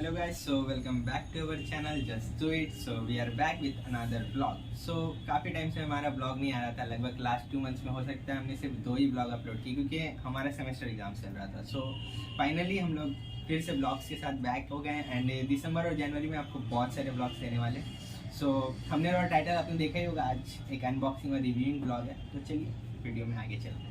Hello guys, so welcome back to our channel Just Do It. So we are back with another vlog. So काफ़ी time से हमारा blog नहीं आ रहा था, लगभग लास्ट 2 मंथ्स में हो सकता है हमने सिर्फ 2 ही ब्लॉग अपलोड किए क्योंकि हमारा सेमेस्टर एग्जाम चल रहा था. सो फाइनली हम लोग फिर से ब्लॉग्स के साथ बैक हो गए एंड दिसंबर और जनवरी में आपको बहुत सारे ब्लॉग्स देने वाले. सो थंबनेल और टाइटल आपने देखा ही होगा, आज एक अनबॉक्सिंग और रिव्यूइंग ब्लॉग है. तो चलिए वीडियो में आगे चलते हैं.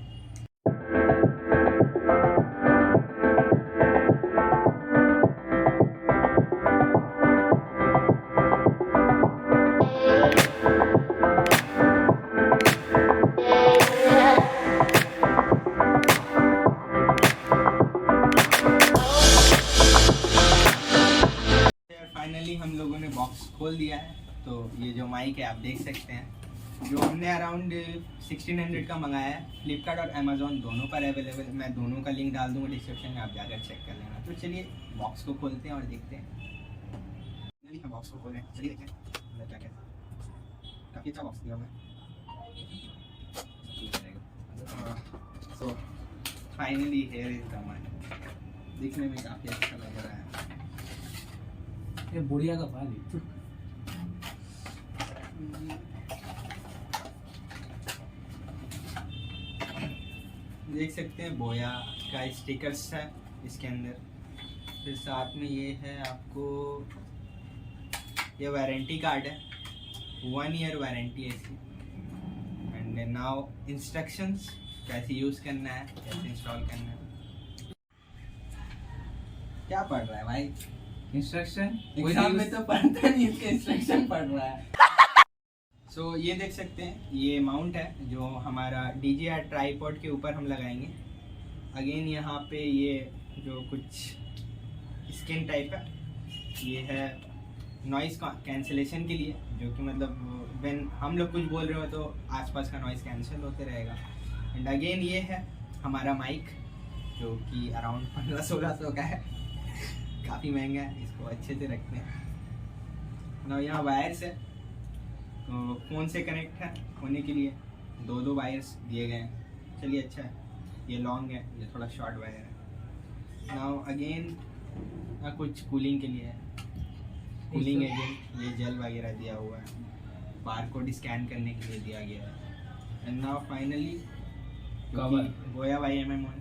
फाइनली हम लोगों ने बॉक्स खोल दिया है. तो ये जो माइक है आप देख सकते हैं, जो हमने अराउंड 1600 का मंगाया है. फ्लिपकार्ट और अमेजोन दोनों पर अवेलेबल. मैं दोनों का लिंक डाल दूँगा डिस्क्रिप्शन में, आप जाकर चेक कर लेना. तो चलिए बॉक्स को खोलते हैं और देखते हैं. हम बॉक्स को खोल रहे हैं, चलिए देखते हैं अंदर क्या क्या. काफ़ी अच्छा बॉक्स दिया हुआ है. So finally here is the mic. दिखने में काफ़ी अच्छा लग रहा है. ये बुढ़िया का पाल है. देख सकते हैं बोया का स्टिकर्स है इसके अंदर. फिर साथ में ये है आपको ये वारंटी कार्ड है, 1 ईयर वारंटी है इसकी. एंड नाउ इंस्ट्रक्शंस, कैसे यूज़ करना है, कैसे इंस्टॉल करना है. क्या पढ़ रहा है भाई? इंस्ट्रक्शन एग्जाम में तो पढ़ता नहीं, इसके इंस्ट्रक्शन पढ़ रहा है. सो ये देख सकते हैं, ये माउंट है जो हमारा DJI ट्राईपॉड के ऊपर हम लगाएंगे. अगेन यहाँ पे ये जो कुछ स्किन टाइप है, ये है नॉइस कैंसिलेशन के लिए, जो कि मतलब व्हेन हम लोग कुछ बोल रहे हो तो आसपास का नॉइस कैंसिल होते रहेगा. एंड अगेन ये है हमारा माइक, जो कि अराउंड 1500-1600 का है. काफ़ी महंगा है, इसको अच्छे से रखते हैं ना. यहाँ वायर्स है, तो फ़ोन से कनेक्ट है होने के लिए 2 वायर्स दिए गए हैं. चलिए अच्छा है. ये लॉन्ग है, ये थोड़ा शॉर्ट वायर है. नाउ अगेन कुछ कूलिंग के लिए है. कूलिंग एजेंट, ये जेल वगैरह दिया हुआ है. बारकोड स्कैन करने के लिए दिया गया है. एंड नाउ फाइनली कवर बोया MM1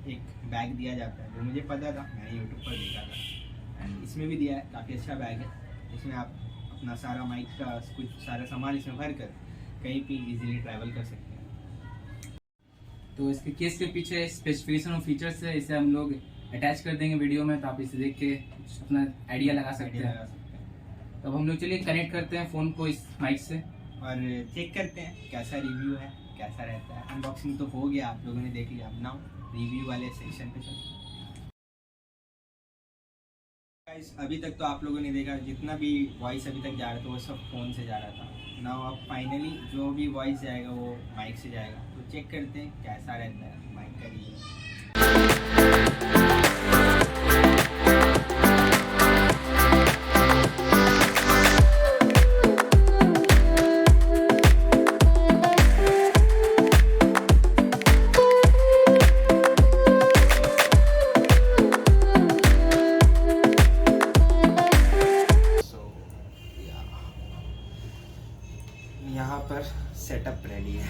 एक बैग दिया जाता है, जो मुझे पता था, मैंने यूट्यूब पर देखा था. एंड इसमें भी दिया है, काफ़ी अच्छा बैग है. इसमें आप अपना सारा माइक का कुछ सारा सामान इसमें भर कर कहीं भी इजीली ट्रैवल कर सकते हैं. तो इसके केस के पीछे स्पेसिफिकेशन और फीचर्स है, इसे हम लोग अटैच कर देंगे वीडियो में, तो आप इसे देख के अपना आइडिया लगा सकते हैं. तो अब हम लोग चलिए कनेक्ट करते हैं फ़ोन को इस माइक से और चेक करते हैं कैसा रिव्यू है, कैसा रहता है. अनबॉक्सिंग तो हो गया, आप लोगों ने देख लिया. अब नाउ रिव्यू वाले सेक्शन पे चलते हैं. अभी तक तो आप लोगों ने देखा, जितना भी वॉइस अभी तक जा रहा था वो सब फ़ोन से जा रहा था. नाउ अब फाइनली जो भी वॉइस जाएगा वो माइक से जाएगा. तो चेक करते हैं कैसा रहता है माइक का रिव्यू. यहाँ पर सेटअप रेडी है.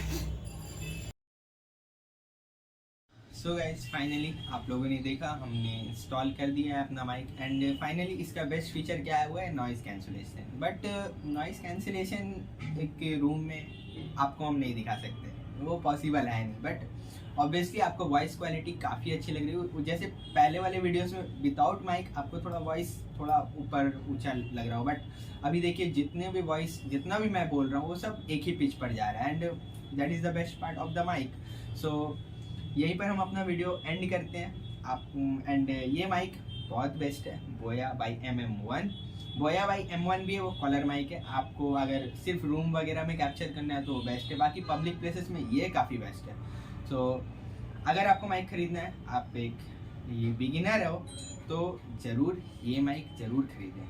सो गाइज फाइनली आप लोगों ने देखा, हमने इंस्टॉल कर दिया है अपना माइक. एंड फाइनली इसका बेस्ट फीचर क्या है, वो है noise cancellation. But noise cancellation एक रूम में आपको हम नहीं दिखा सकते, वो पॉसिबल है नहीं. बट ऑब्वियसली आपको वॉइस क्वालिटी काफ़ी अच्छी लग रही है. जैसे पहले वाले वीडियोस में विदाउट माइक आपको थोड़ा वॉइस थोड़ा ऊपर ऊंचा लग रहा हो, बट अभी देखिए जितना भी मैं बोल रहा हूँ वो सब एक ही पिच पर जा रहा है. And that is the best part of the mic. So यहीं पर हम अपना वीडियो एंड करते हैं आप. एंड ये माइक बहुत बेस्ट है, बोया बाई MM1. बोया बाई M1 भी है, वो कॉलर माइक है. आपको अगर सिर्फ रूम वगैरह में कैप्चर करना है तो बेस्ट है, बाकी पब्लिक प्लेसेस में ये काफ़ी बेस्ट है. सो अगर आपको माइक ख़रीदना है, आप एक ये बिगिनर हो तो ज़रूर ये माइक ज़रूर खरीदें.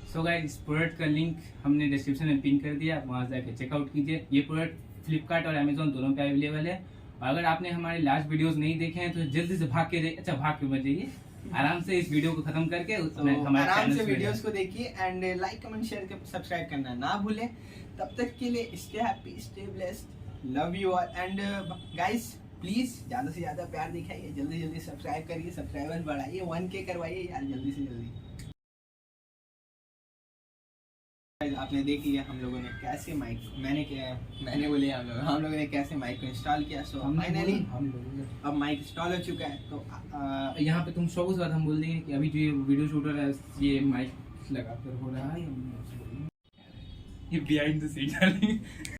सो गाइस, इस प्रोडक्ट का लिंक हमने डिस्क्रिप्शन में पिन कर दिया, वहाँ से जाकर चेकआउट कीजिए. ये प्रोडक्ट फ्लिपकार्ट और अमेजोन दोनों पे अवेलेबल है. और अगर आपने हमारे लास्ट वीडियोस नहीं देखे हैं तो जल्दी से भाग के मत जाइए, आराम से इस वीडियो को खत्म करके तो उसमें हमारे आराम चैनल से पे वीडियोस को देखिए and like comment share subscribe करना ना भूलें। तब तक के लिए stay happy stay blessed, love you all and guys please ज्यादा से ज्यादा प्यार दिखाइए, जल्दी जल्दी सब्सक्राइब करिए, सब्सक्राइबर्स बढ़ाइए, 1K करवाइए यार जल्दी से जल्दी। आपने देख लिया हम लोगों ने कैसे माइक मैंने बोले हम लोगों ने कैसे माइक को इंस्टॉल किया। सो फाइनली अब माइक इंस्टॉल हो चुका है। तो यहाँ पे तुम शो के बाद हम बोल देंगे कि अभी जो ये वीडियो शूट हो रहा है ये माइक लगाकर हो रहा है, ये बिहाइंड द सीन डालेंगे।